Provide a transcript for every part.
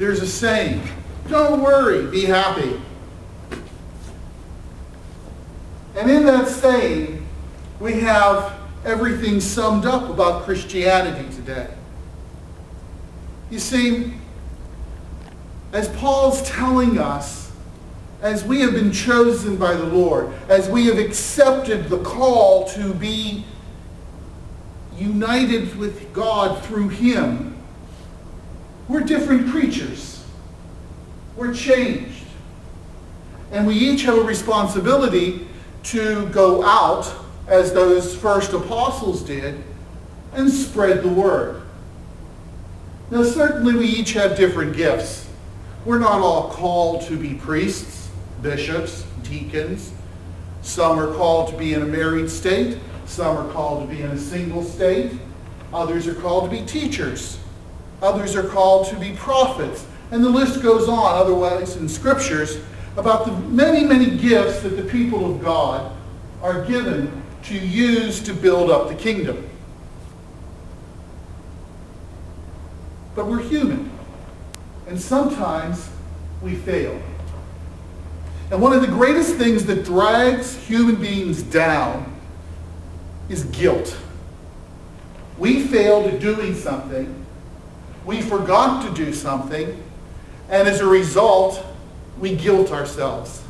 there's a saying, don't worry, be happy. And in that saying, we have everything summed up about Christianity today. You see, as Paul's telling us, as we have been chosen by the Lord, as we have accepted the call to be united with God through Him, we're different creatures. We're changed. And we each have a responsibility to go out, as those first apostles did, and spread the word. Now, certainly we each have different gifts. We're not all called to be priests, bishops, deacons. Some are called to be in a married state. Some are called to be in a single state. Others are called to be teachers. Others are called to be prophets. And the list goes on, otherwise in scriptures, about the many, many gifts that the people of God are given to use to build up the kingdom. But we're human. And sometimes we fail. And one of the greatest things that drags human beings down is guilt. We failed at doing something. We forgot to do something. And as a result, we guilt ourselves.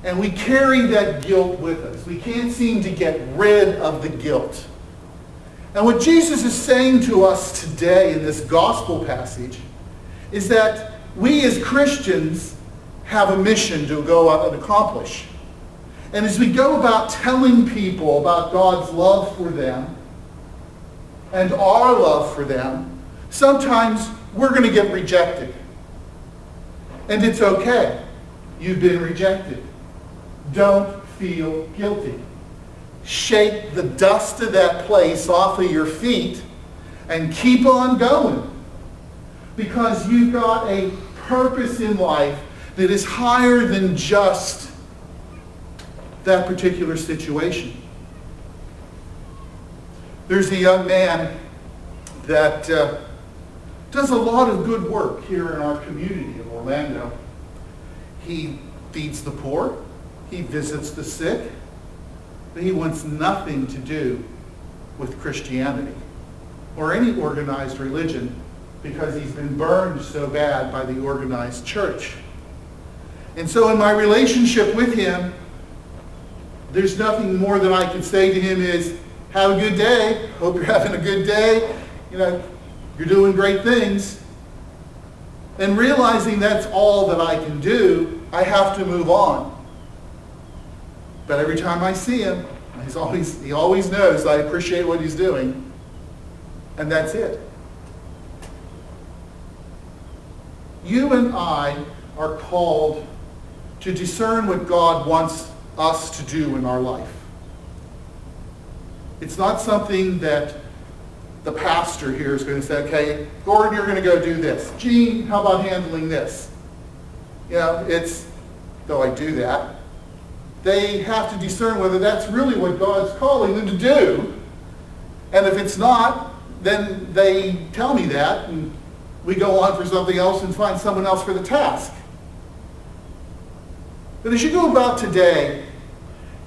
And we carry that guilt with us. We can't seem to get rid of the guilt. And what Jesus is saying to us today in this gospel passage is that we as Christians have a mission to go out and accomplish. And as we go about telling people about God's love for them and our love for them, sometimes we're going to get rejected. And it's okay. You've been rejected. Don't feel guilty. Shake the dust of that place off of your feet and keep on going. Because you've got a purpose in life that is higher than just that particular situation. There's a young man that does a lot of good work here in our community of Orlando. He feeds the poor. He visits the sick. But he wants nothing to do with Christianity or any organized religion because he's been burned so bad by the organized church. And so in my relationship with him, there's nothing more that I can say to him is, have a good day. Hope you're having a good day. You're doing great things. And realizing that's all that I can do, I have to move on. But every time I see him, he always knows I appreciate what he's doing. And that's it. You and I are called to discern what God wants us to do in our life. It's not something that the pastor here is going to say, okay, Gordon, you're going to go do this. Gene, how about handling this? Though I do that, they have to discern whether that's really what God's calling them to do. And if it's not, then they tell me that, and we go on for something else and find someone else for the task. But as you go about today,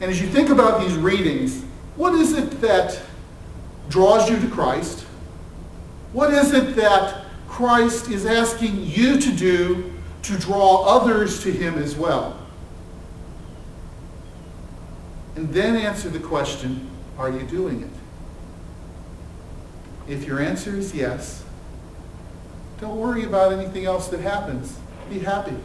and as you think about these readings, what is it that draws you to Christ? What is it that Christ is asking you to do to draw others to Him as well? And then answer the question, are you doing it? If your answer is yes, don't worry about anything else that happens. Be happy.